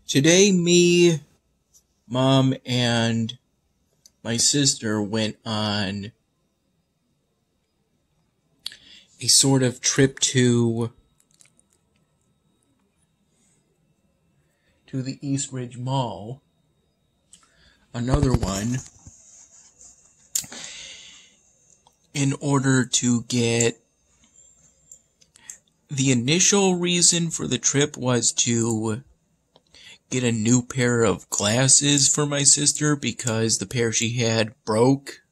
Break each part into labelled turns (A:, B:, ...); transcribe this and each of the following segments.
A: Today, me, Mom, and my sister went on a sort of trip to the Eastridge Mall. Another one, in order to get... The initial reason for the trip was to get a new pair of glasses for my sister because the pair she had broke.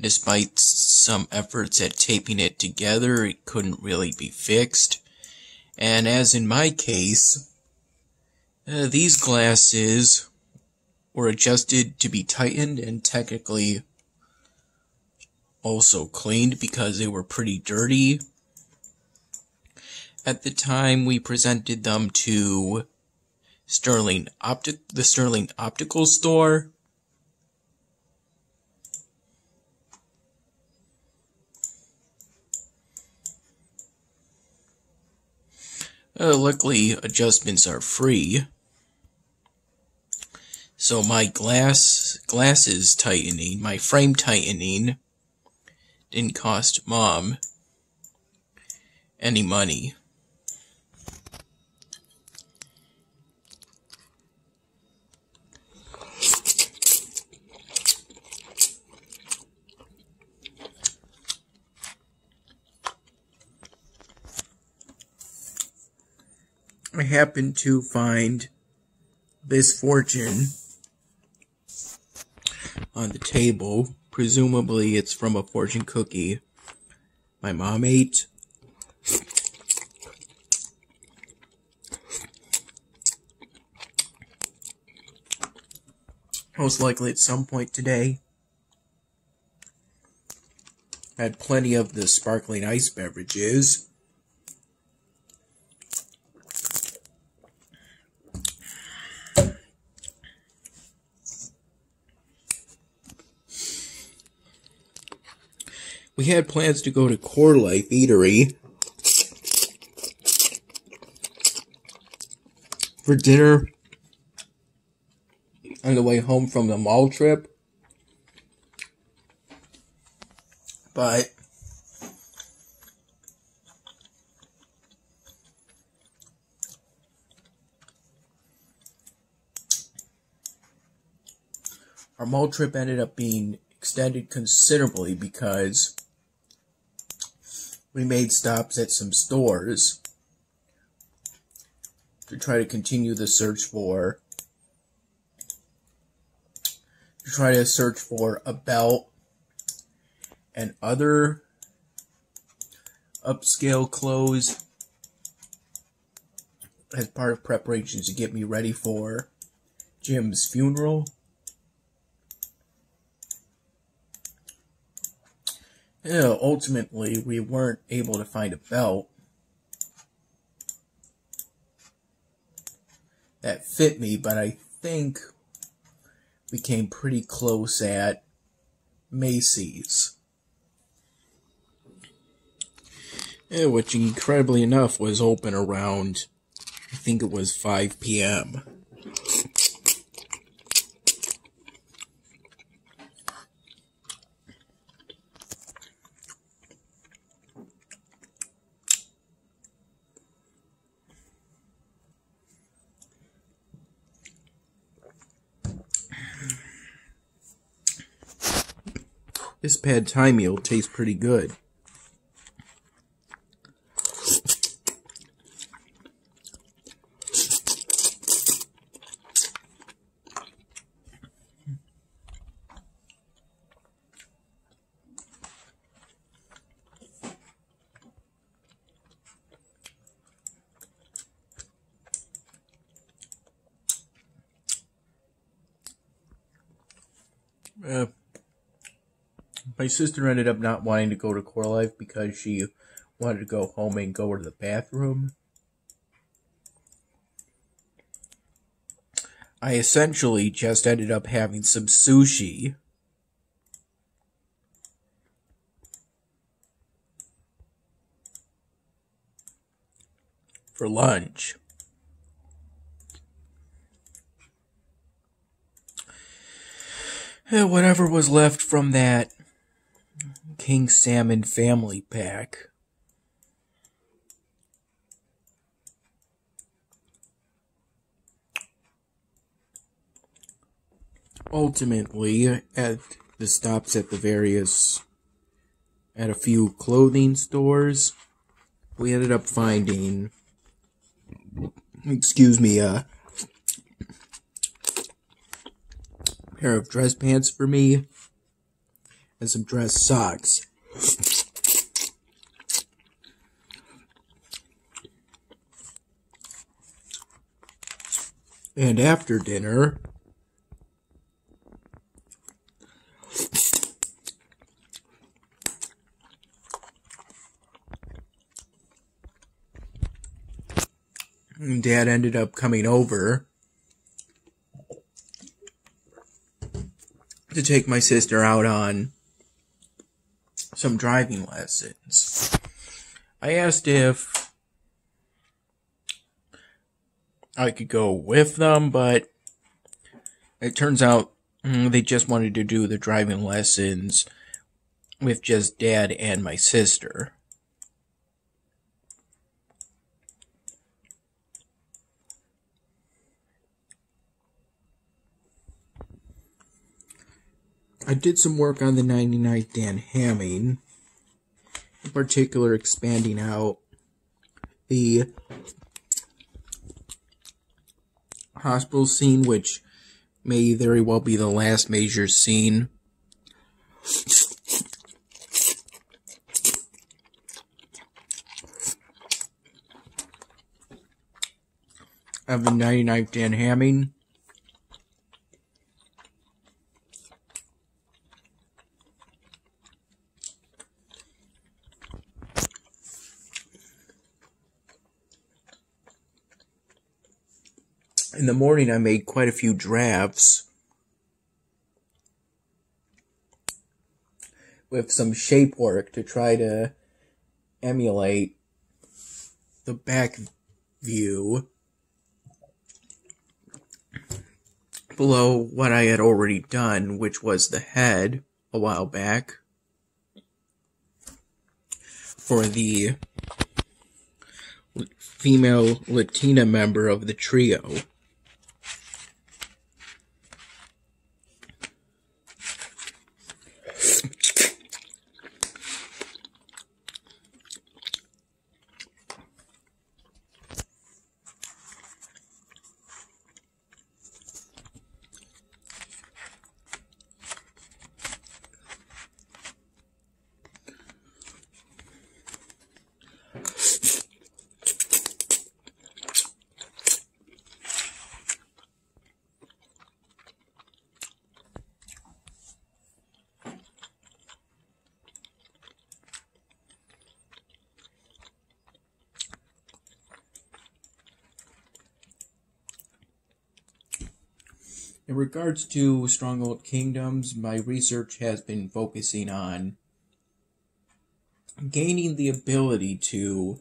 A: Despite some efforts at taping it together, it couldn't really be fixed. And as in my case, these glasses were adjusted to be tightened and technically also cleaned because they were pretty dirty. At the time, we presented them to the Sterling Optical Store. Luckily, adjustments are free. So my glasses tightening, my frame tightening, didn't cost Mom any money. I happened to find this fortune on the table. Presumably it's from a fortune cookie my mom ate. Most likely at some point today. Had plenty of the sparkling ice beverages. We had plans to go to Core Life Eatery for dinner on the way home from the mall trip, but our mall trip ended up being extended considerably because we made stops at some stores to try to continue the search for a belt and other upscale clothes as part of preparations to get me ready for Jim's funeral. Ultimately, we weren't able to find a belt that fit me, but I think we came pretty close at Macy's. Which, incredibly enough, was open around, I think it was 5 p.m. This pad thai meal tastes pretty good. My sister ended up not wanting to go to Core Life because she wanted to go home and go to the bathroom. I essentially just ended up having some sushi for lunch. And whatever was left from that King Salmon family pack. Ultimately, at the stops at a few clothing stores, we ended up finding, a pair of dress pants for me and some dress socks. And after dinner, Dad ended up coming over to take my sister out on some driving lessons. I asked if I could go with them, but it turns out they just wanted to do the driving lessons with just Dad and my sister. I did some work on the 99th Dan Hamming, in particular expanding out the hospital scene, which may very well be the last major scene of the 99th Dan Hamming. In the morning, I made quite a few drafts with some shape work to try to emulate the back view below what I had already done, which was the head a while back for the female Latina member of the trio. In regards to Stronghold Kingdoms, my research has been focusing on gaining the ability to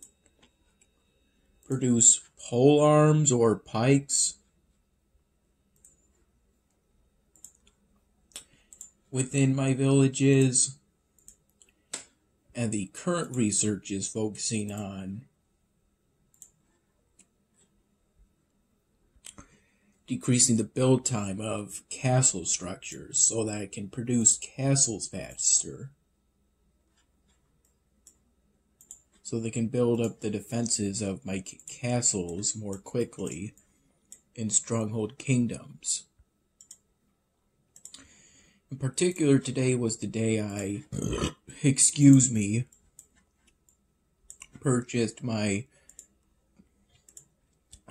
A: produce pole arms or pikes within my villages, and the current research is focusing on decreasing the build time of castle structures so that I can produce castles faster, so they can build up the defenses of my castles more quickly in Stronghold Kingdoms. In particular, today was the day I, purchased my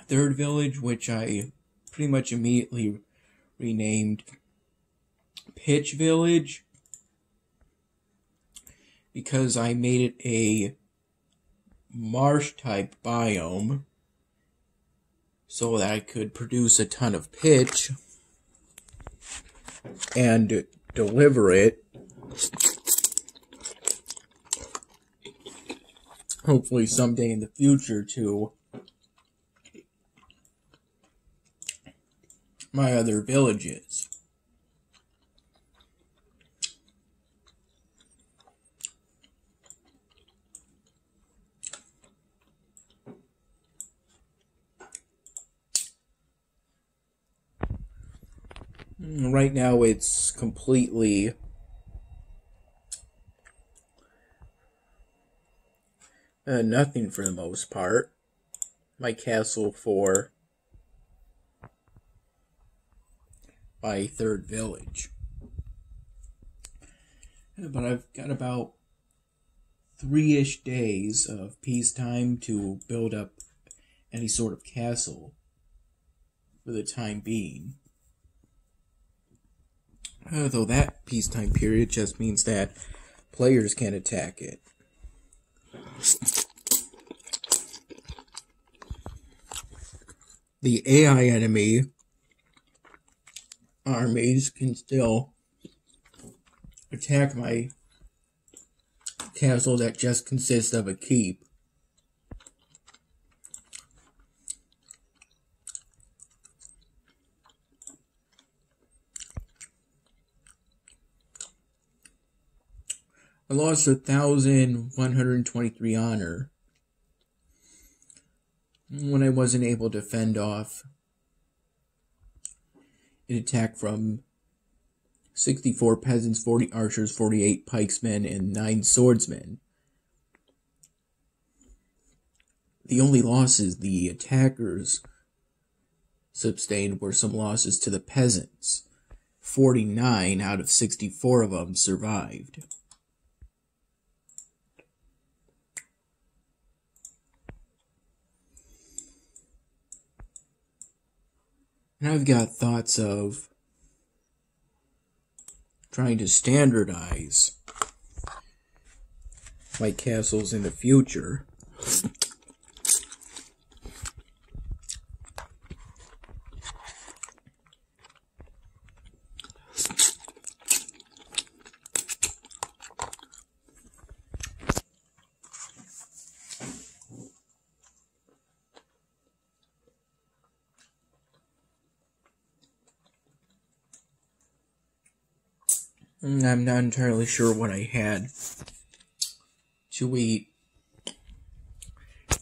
A: third village, which I pretty much immediately renamed Pitch Village, because I made it a marsh type biome, so that I could produce a ton of pitch and deliver it, hopefully someday in the future, to my other villages. Right now it's completely nothing for the most part. My castle for my third village. But I've got about 3-ish days of peacetime to build up any sort of castle for the time being. Though that peacetime period just means that players can attack it. The AI enemy armies can still attack my castle that just consists of a keep. I lost 1,123 honor when I wasn't able to fend off an attack from 64 peasants, 40 archers, 48 pikesmen, and 9 swordsmen. The only losses the attackers sustained were some losses to the peasants. 49 out of 64 of them survived. And I've got thoughts of trying to standardize my castles in the future. I'm not entirely sure what I had to eat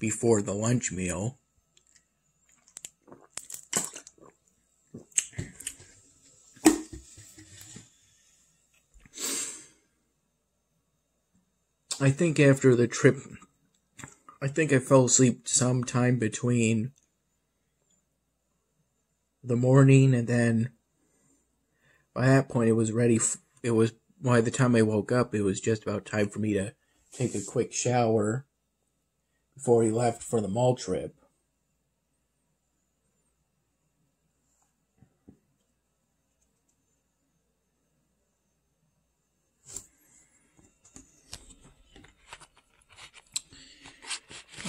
A: before the lunch meal. I think after the trip, I fell asleep sometime between the morning, and then by that point it was ready. By the time I woke up, it was just about time for me to take a quick shower before we left for the mall trip.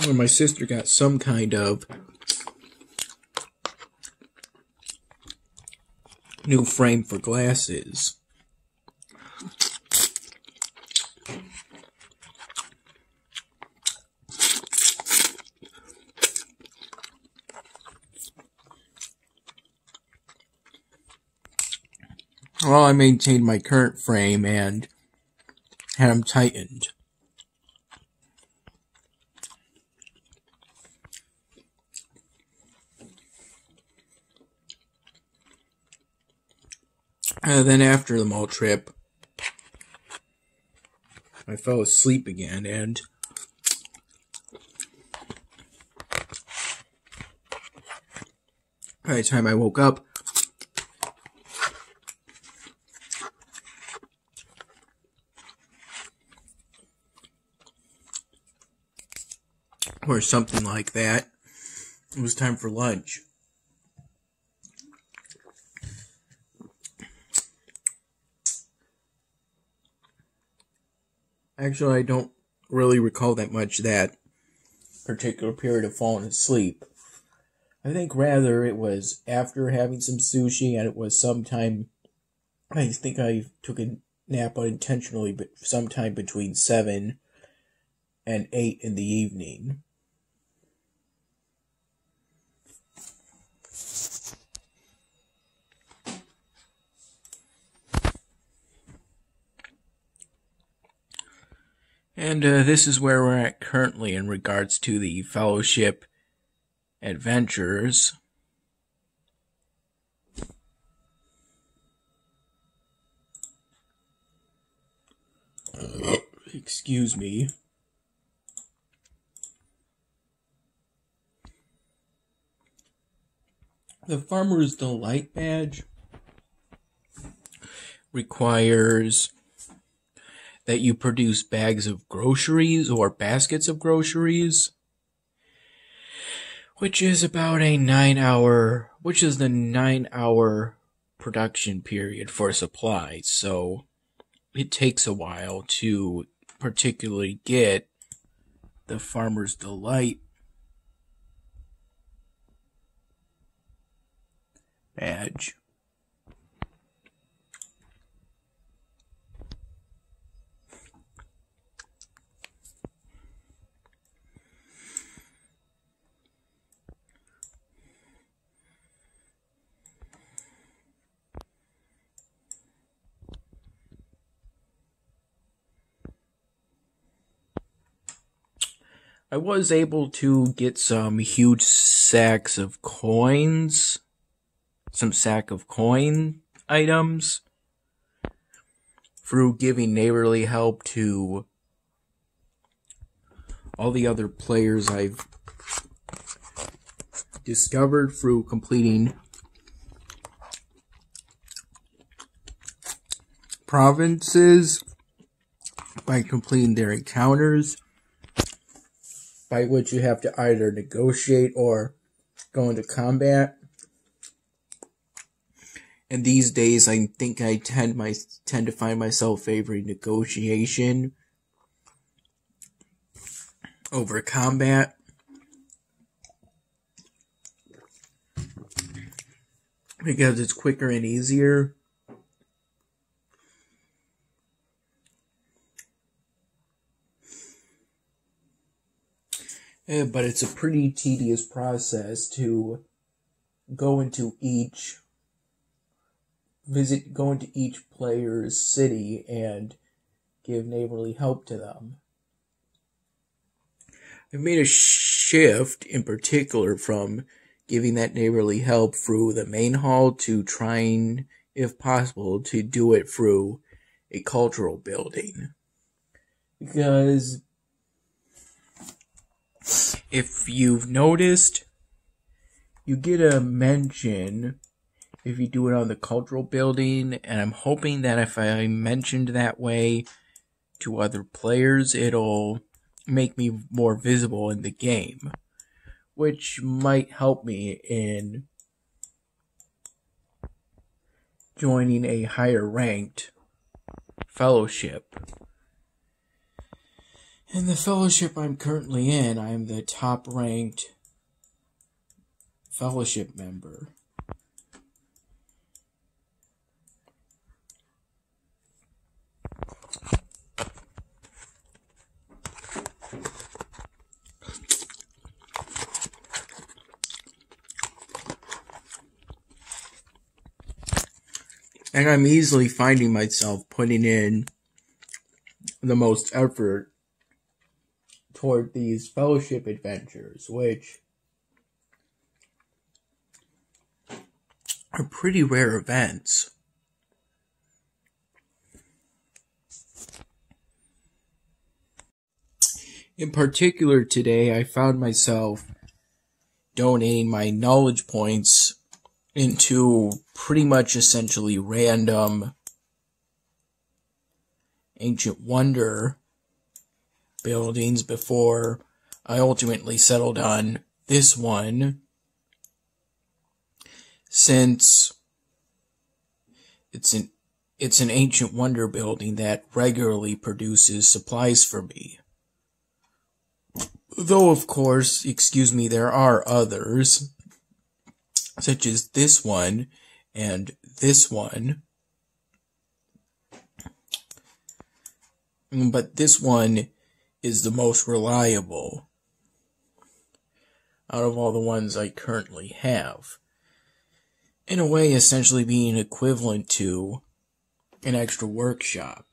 A: When my sister got some kind of new frame for glasses. Well, I maintained my current frame and had them tightened. Then after the mall trip, I fell asleep again, and by the time I woke up, or something like that, it was time for lunch. Actually, I don't really recall that much that particular period of falling asleep. I think rather it was after having some sushi, and it was sometime, I think I took a nap unintentionally, but sometime between 7 and 8 in the evening. And this is where we're at currently in regards to the Fellowship adventures. Excuse me. The Farmer's Delight badge requires that you produce bags of groceries or baskets of groceries, which is about a 9-hour, which is the 9-hour production period for supplies. So it takes a while to particularly get the Farmer's Delight badge. I was able to get some huge sacks of coins, some sack of coin items, through giving neighborly help to all the other players I've discovered through completing provinces, by completing their encounters, by which you have to either negotiate or go into combat. And these days, I think I tend to find myself favoring negotiation over combat. Because it's quicker and easier. But it's a pretty tedious process to go into each player's city and give neighborly help to them. I've made a shift in particular from giving that neighborly help through the main hall to trying, if possible, to do it through a cultural building. Because if you've noticed, you get a mention if you do it on the cultural building, and I'm hoping that if I mentioned that way to other players, it'll make me more visible in the game, which might help me in joining a higher ranked fellowship. In the fellowship I'm currently in, I'm the top ranked fellowship member. And I'm easily finding myself putting in the most effort toward these fellowship adventures, which are pretty rare events. In particular today, I found myself donating my knowledge points into pretty much essentially random ancient wonder buildings before I ultimately settled on this one, since it's an ancient wonder building that regularly produces supplies for me. Though, of course, there are others. such as this one and this one. But this one is the most reliable out of all the ones I currently have. In a way, essentially being equivalent to an extra workshop.